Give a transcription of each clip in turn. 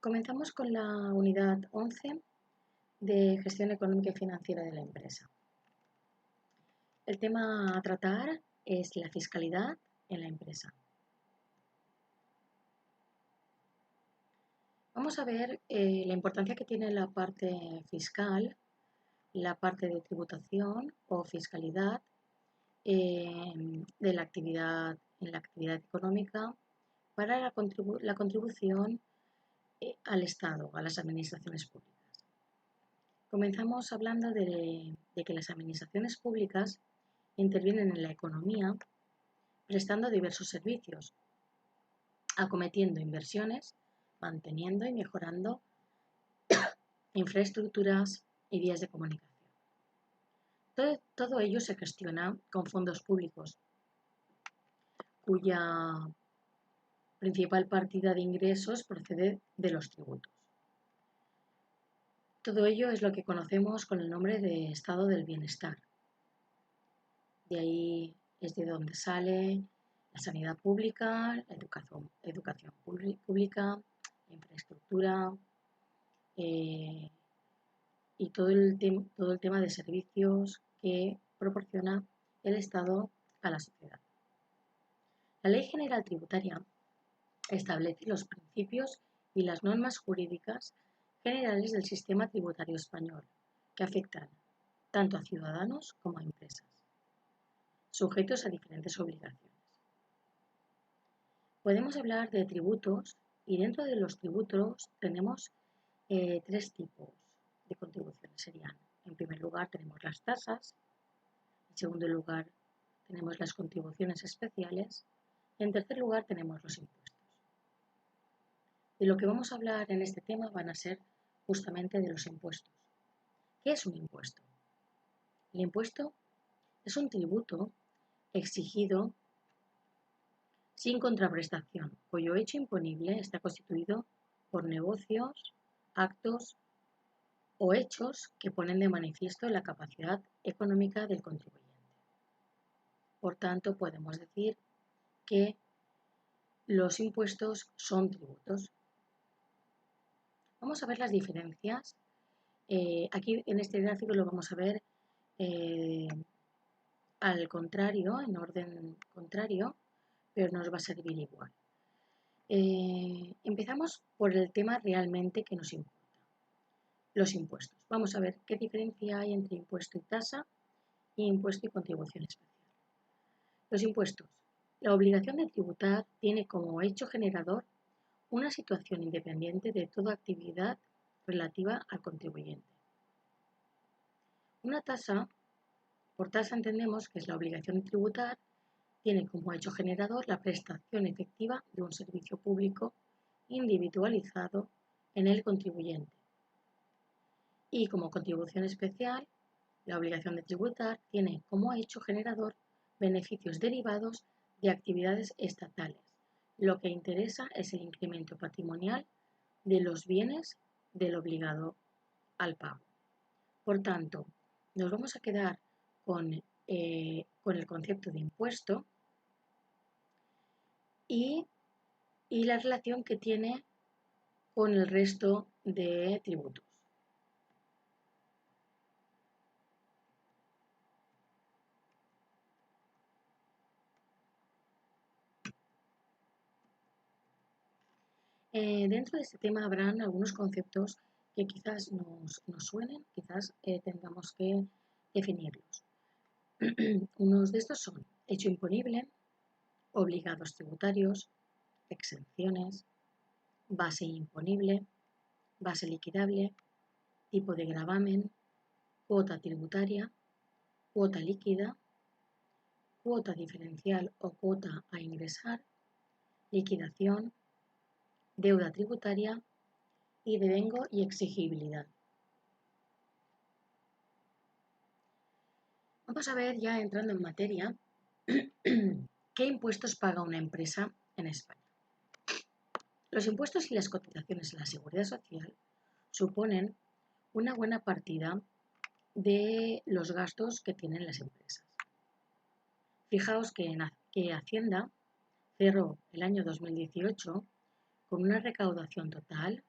Comenzamos con la unidad 11 de gestión económica y financiera de la empresa. El tema a tratar es la fiscalidad en la empresa. Vamos a ver la importancia que tiene la parte fiscal, la parte de tributación o fiscalidad de la actividad económica para la contribución al Estado, a las administraciones públicas. Comenzamos hablando de que las administraciones públicas intervienen en la economía prestando diversos servicios, acometiendo inversiones, manteniendo y mejorando infraestructuras y vías de comunicación. Todo ello se gestiona con fondos públicos, cuya principal partida de ingresos procede de los tributos. Todo ello es lo que conocemos con el nombre de estado del bienestar. De ahí es de donde sale la sanidad pública, la educación pública, la infraestructura y todo el tema de servicios que proporciona el Estado a la sociedad. La Ley General Tributaria establece los principios y las normas jurídicas generales del sistema tributario español que afectan tanto a ciudadanos como a empresas, sujetos a diferentes obligaciones. Podemos hablar de tributos y dentro de los tributos tenemos tres tipos de contribuciones. Serían, en primer lugar, tenemos las tasas, en segundo lugar, tenemos las contribuciones especiales y en tercer lugar, tenemos los impuestos. De lo que vamos a hablar en este tema van a ser justamente de los impuestos. ¿Qué es un impuesto? El impuesto es un tributo exigido sin contraprestación, cuyo hecho imponible está constituido por negocios, actos o hechos que ponen de manifiesto la capacidad económica del contribuyente. Por tanto, podemos decir que los impuestos son tributos. Vamos a ver las diferencias. Aquí en este gráfico lo vamos a ver al contrario, en orden contrario, pero nos va a servir igual. Empezamos por el tema realmente que nos importa, los impuestos. Vamos a ver qué diferencia hay entre impuesto y tasa y impuesto y contribución especial. Los impuestos. La obligación de tributar tiene como hecho generador una situación independiente de toda actividad relativa al contribuyente. Una tasa, por tasa entendemos que es la obligación de tributar, tiene como hecho generador la prestación efectiva de un servicio público individualizado en el contribuyente. Y como contribución especial, la obligación de tributar tiene como hecho generador beneficios derivados de actividades estatales. Lo que interesa es el incremento patrimonial de los bienes del obligado al pago. Por tanto, nos vamos a quedar con el concepto de impuesto y la relación que tiene con el resto de tributos. Dentro de este tema habrán algunos conceptos que quizás nos suenen, quizás tengamos que definirlos. Unos de estos son hecho imponible, obligados tributarios, exenciones, base imponible, base liquidable, tipo de gravamen, cuota tributaria, cuota líquida, cuota diferencial o cuota a ingresar, liquidación, deuda tributaria y devengo y exigibilidad. Vamos a ver ya entrando en materia qué impuestos paga una empresa en España. Los impuestos y las cotizaciones a la seguridad social suponen una buena partida de los gastos que tienen las empresas. Fijaos que Hacienda cerró el año 2018 con una recaudación total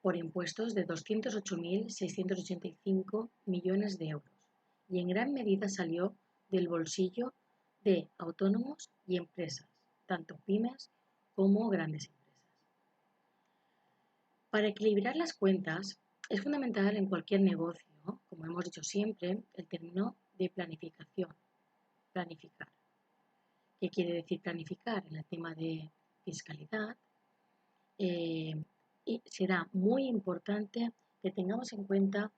por impuestos de 208.685 millones de euros y en gran medida salió del bolsillo de autónomos y empresas, tanto pymes como grandes empresas. Para equilibrar las cuentas es fundamental en cualquier negocio, como hemos dicho siempre, el término de planificación. Planificar. ¿Qué quiere decir planificar? En el tema de fiscalidad, y será muy importante que tengamos en cuenta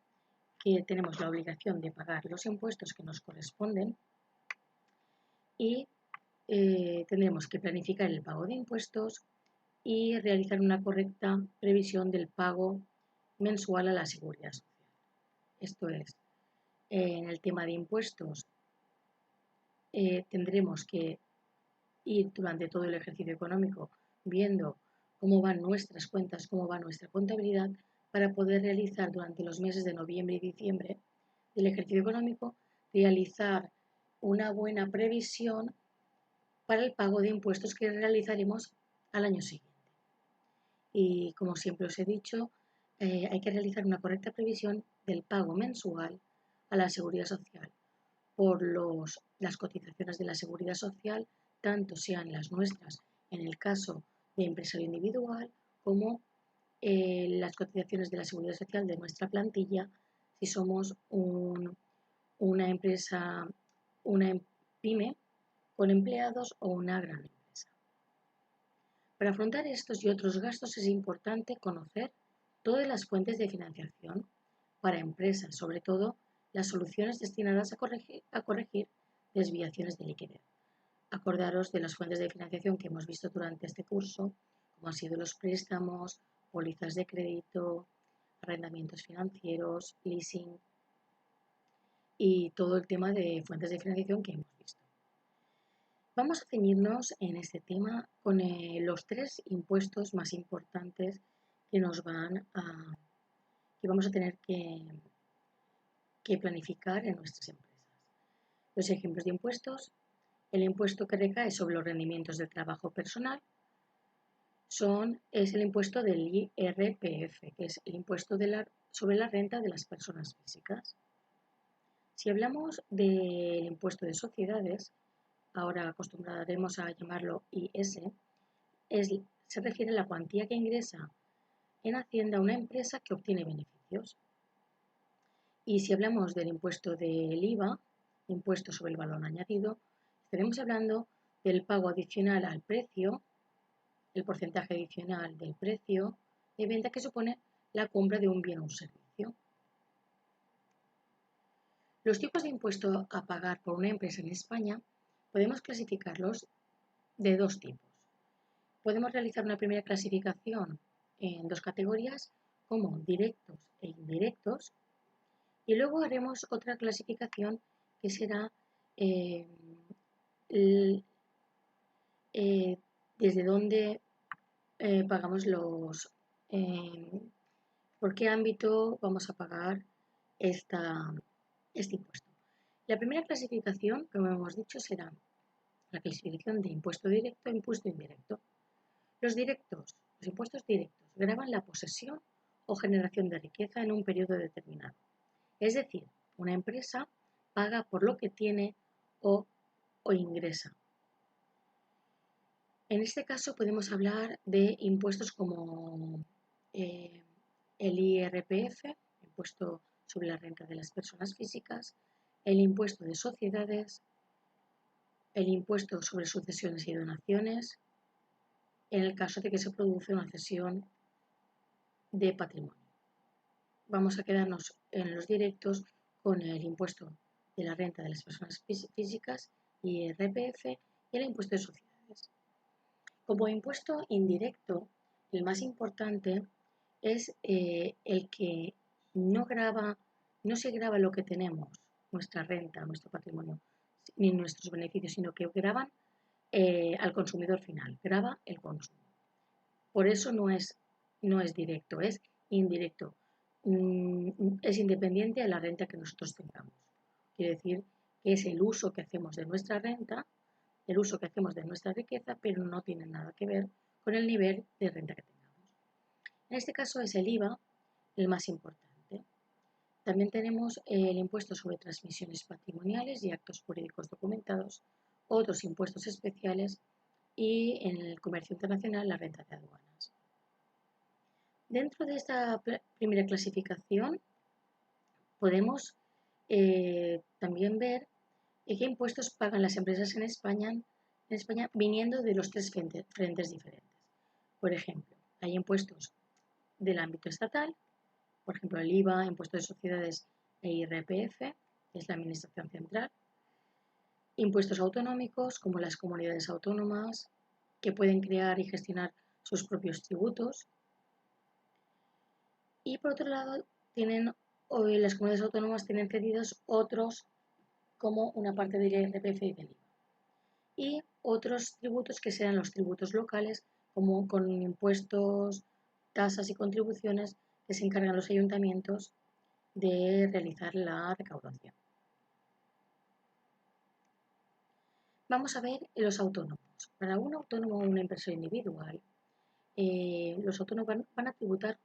que tenemos la obligación de pagar los impuestos que nos corresponden y tendremos que planificar el pago de impuestos y realizar una correcta previsión del pago mensual a la seguridad social. Esto es, en el tema de impuestos tendremos que ir durante todo el ejercicio económico viendo cómo van nuestras cuentas, cómo va nuestra contabilidad, para poder realizar durante los meses de noviembre y diciembre del ejercicio económico, realizar una buena previsión para el pago de impuestos que realizaremos al año siguiente. Y como siempre os he dicho, hay que realizar una correcta previsión del pago mensual a la seguridad social por las cotizaciones de la seguridad social, tanto sean las nuestras en el caso de empresario individual como las cotizaciones de la seguridad social de nuestra plantilla si somos una empresa, una pyme con empleados o una gran empresa. Para afrontar estos y otros gastos es importante conocer todas las fuentes de financiación para empresas, sobre todo las soluciones destinadas a corregir desviaciones de liquidez. Acordaros de las fuentes de financiación que hemos visto durante este curso, como han sido los préstamos, pólizas de crédito, arrendamientos financieros, leasing y todo el tema de fuentes de financiación que hemos visto. Vamos a ceñirnos en este tema con los 3 impuestos más importantes que que vamos a tener que planificar en nuestras empresas. Los ejemplos de impuestos: el impuesto que recae sobre los rendimientos del trabajo personal es el impuesto del IRPF, que es el impuesto sobre la renta de las personas físicas. Si hablamos del impuesto de sociedades, ahora acostumbraremos a llamarlo IS, se refiere a la cuantía que ingresa en Hacienda una empresa que obtiene beneficios. Y si hablamos del impuesto del IVA, impuesto sobre el valor añadido, estaremos hablando del pago adicional al precio, el porcentaje adicional del precio de venta que supone la compra de un bien o un servicio. Los tipos de impuesto a pagar por una empresa en España podemos clasificarlos de 2 tipos. Podemos realizar una primera clasificación en 2 categorías, como directos e indirectos, y luego haremos otra clasificación que será desde dónde pagamos por qué ámbito vamos a pagar este impuesto. La primera clasificación, como hemos dicho, será la clasificación de impuesto directo e impuesto indirecto. Los impuestos directos gravan la posesión o generación de riqueza en un periodo determinado. Es decir, una empresa paga por lo que tiene o ingresa. En este caso podemos hablar de impuestos como el IRPF, impuesto sobre la renta de las personas físicas, el impuesto de sociedades, el impuesto sobre sucesiones y donaciones, en el caso de que se produce una cesión de patrimonio. Vamos a quedarnos en los directos con el impuesto de la renta de las personas físicas, IRPF, y el impuesto de sociedades. Como impuesto indirecto, el más importante es el que no se grava lo que tenemos, nuestra renta, nuestro patrimonio, ni nuestros beneficios, sino que gravan al consumidor final, grava el consumo. Por eso no es directo, es indirecto. Es independiente de la renta que nosotros tengamos. Quiere decir que es el uso que hacemos de nuestra renta, el uso que hacemos de nuestra riqueza, pero no tiene nada que ver con el nivel de renta que tengamos. En este caso es el IVA el más importante. También tenemos el impuesto sobre transmisiones patrimoniales y actos jurídicos documentados, otros impuestos especiales y en el comercio internacional la renta de aduanas. Dentro de esta primera clasificación podemos también ver qué impuestos pagan las empresas en España viniendo de los tres frentes diferentes. Por ejemplo, hay impuestos del ámbito estatal, por ejemplo el IVA, impuesto de sociedades e IRPF, que es la administración central, impuestos autonómicos como las comunidades autónomas, que pueden crear y gestionar sus propios tributos, y por otro lado las comunidades autónomas tienen cedidos otros como una parte del IRPF y del IVA. Y otros tributos que serán los tributos locales, como con impuestos, tasas y contribuciones que se encargan los ayuntamientos de realizar la recaudación. Vamos a ver los autónomos. Para un autónomo o una empresa individual, los autónomos van a tributar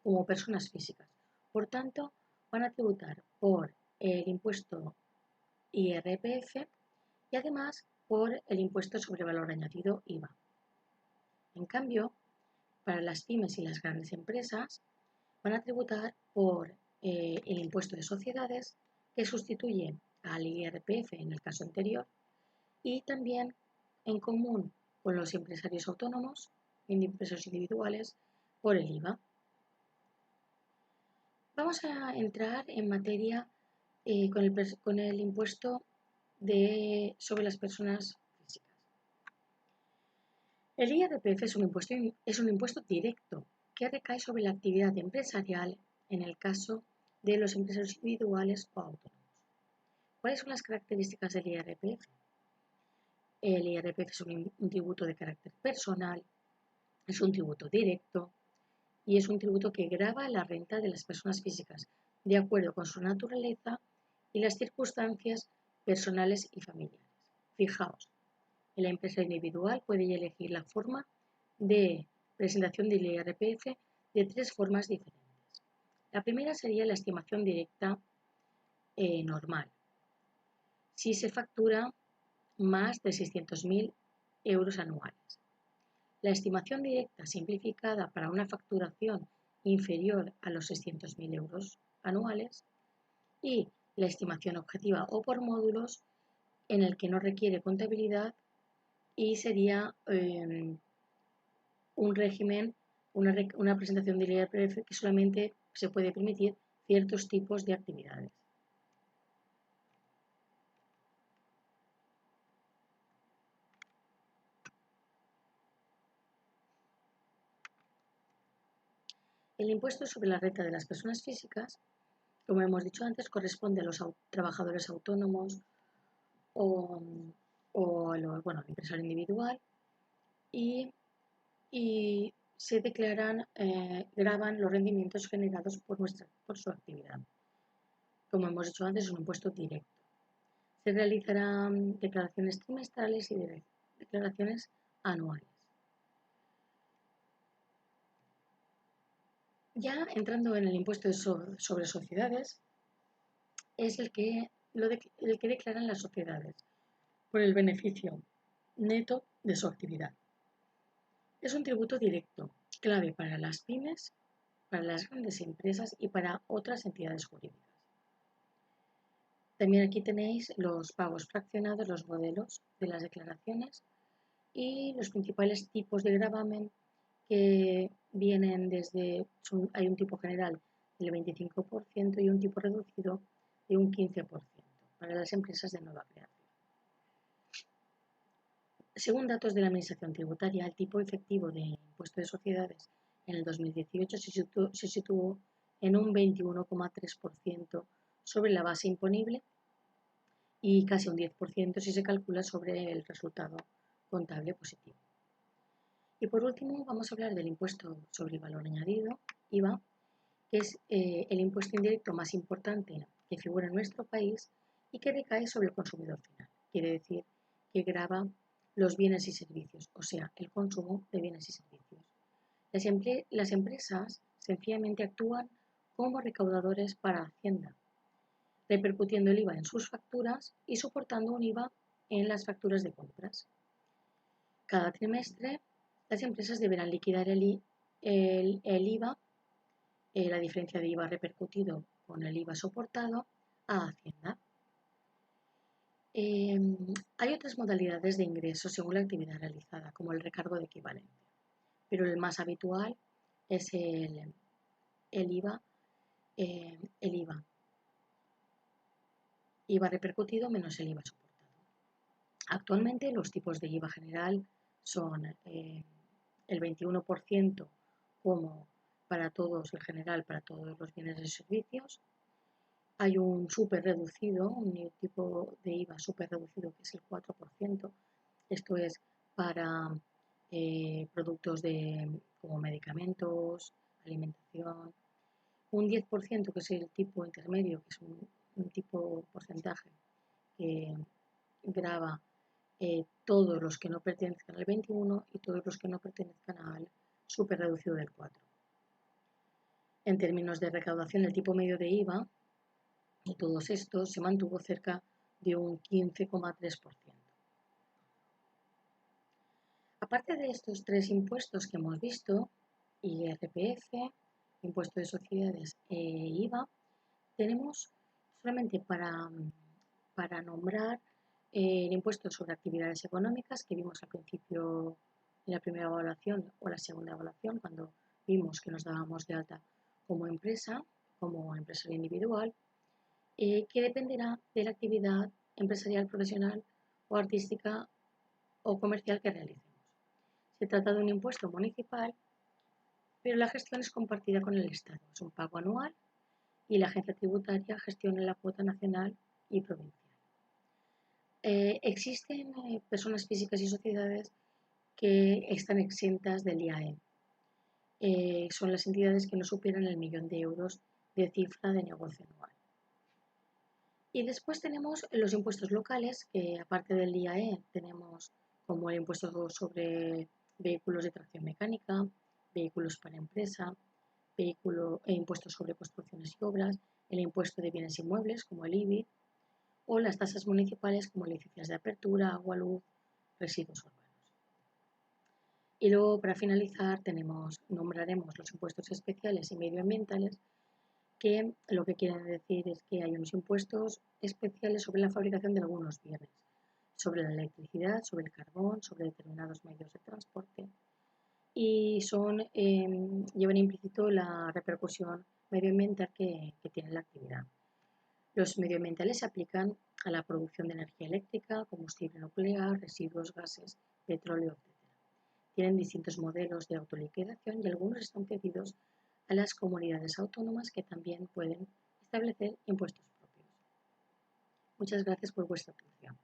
como personas físicas. Por tanto, van a tributar por el impuesto IRPF y además por el impuesto sobre valor añadido IVA. En cambio, para las pymes y las grandes empresas van a tributar por el impuesto de sociedades, que sustituye al IRPF en el caso anterior, y también en común con los empresarios autónomos y empresarios individuales por el IVA. Vamos a entrar en materia con el impuesto sobre las personas físicas. El IRPF es un impuesto directo que recae sobre la actividad empresarial en el caso de los empresarios individuales o autónomos. ¿Cuáles son las características del IRPF? El IRPF es un tributo de carácter personal, es un tributo directo y es un tributo que grava la renta de las personas físicas de acuerdo con su naturaleza y las circunstancias personales y familiares. Fijaos, la empresa individual puede elegir la forma de presentación del IRPF de tres formas diferentes. La primera sería la estimación directa normal, si se factura más de 600.000 euros anuales. La estimación directa simplificada para una facturación inferior a los 600.000 euros anuales y la estimación objetiva o por módulos en el que no requiere contabilidad y sería un régimen, una presentación del IRPF que solamente se puede permitir ciertos tipos de actividades. El impuesto sobre la renta de las personas físicas, como hemos dicho antes, corresponde a los trabajadores autónomos o al empresario individual y se graban los rendimientos generados por su actividad. Como hemos dicho antes, es un impuesto directo. Se realizarán declaraciones trimestrales y declaraciones anuales. Ya entrando en el impuesto sobre sociedades, es el que declaran las sociedades por el beneficio neto de su actividad. Es un tributo directo, clave para las pymes, para las grandes empresas y para otras entidades jurídicas. También aquí tenéis los pagos fraccionados, los modelos de las declaraciones y los principales tipos de gravamen que vienen hay un tipo general del 25% y un tipo reducido de un 15% para las empresas de nueva creación. Según datos de la Administración Tributaria, el tipo efectivo de impuesto de sociedades en el 2018 se situó en un 21,3% sobre la base imponible y casi un 10% si se calcula sobre el resultado contable positivo. Y por último vamos a hablar del impuesto sobre el valor añadido, IVA, que es el impuesto indirecto más importante que figura en nuestro país y que recae sobre el consumidor final. Quiere decir que grava los bienes y servicios, o sea, el consumo de bienes y servicios. Las empresas sencillamente actúan como recaudadores para Hacienda, repercutiendo el IVA en sus facturas y soportando un IVA en las facturas de compras. Cada trimestre, las empresas deberán liquidar el IVA, la diferencia de IVA repercutido con el IVA soportado, a Hacienda. Hay otras modalidades de ingreso según la actividad realizada, como el recargo de equivalencia, pero el más habitual es el IVA, IVA repercutido menos el IVA soportado. Actualmente los tipos de IVA general son el 21% como para todos, el general para todos los bienes y servicios. Hay un súper reducido, un tipo de IVA súper reducido que es el 4%. Esto es para productos como medicamentos, alimentación. Un 10% que es el tipo intermedio, que es un tipo porcentaje que grava todos los que no pertenezcan al 21 y todos los que no pertenezcan al súper reducido del 4. En términos de recaudación, el tipo medio de IVA de todos estos se mantuvo cerca de un 15,3%. Aparte de estos tres impuestos que hemos visto, IRPF, impuesto de sociedades e IVA, tenemos solamente para nombrar el impuesto sobre actividades económicas que vimos al principio en la primera evaluación o la segunda evaluación, cuando vimos que nos dábamos de alta como empresa, como empresario individual, que dependerá de la actividad empresarial, profesional o artística o comercial que realicemos. Se trata de un impuesto municipal, pero la gestión es compartida con el Estado. Es un pago anual y la agencia tributaria gestiona la cuota nacional y provincial. Existen personas físicas y sociedades que están exentas del IAE. Son las entidades que no superan el 1.000.000 de euros de cifra de negocio anual. Y después tenemos los impuestos locales, que aparte del IAE tenemos como el impuesto sobre vehículos de tracción mecánica, vehículos para empresa, impuestos sobre construcciones y obras, el impuesto de bienes inmuebles como el IBI, o las tasas municipales como licencias de apertura, agua, luz, residuos urbanos. Y luego, para finalizar, nombraremos los impuestos especiales y medioambientales, que lo que quieren decir es que hay unos impuestos especiales sobre la fabricación de algunos bienes, sobre la electricidad, sobre el carbón, sobre determinados medios de transporte, y llevan implícito la repercusión medioambiental que tiene la actividad. Los medioambientales se aplican a la producción de energía eléctrica, combustible nuclear, residuos, gases, petróleo, etc. Tienen distintos modelos de autoliquidación y algunos están pedidos a las comunidades autónomas, que también pueden establecer impuestos propios. Muchas gracias por vuestra atención.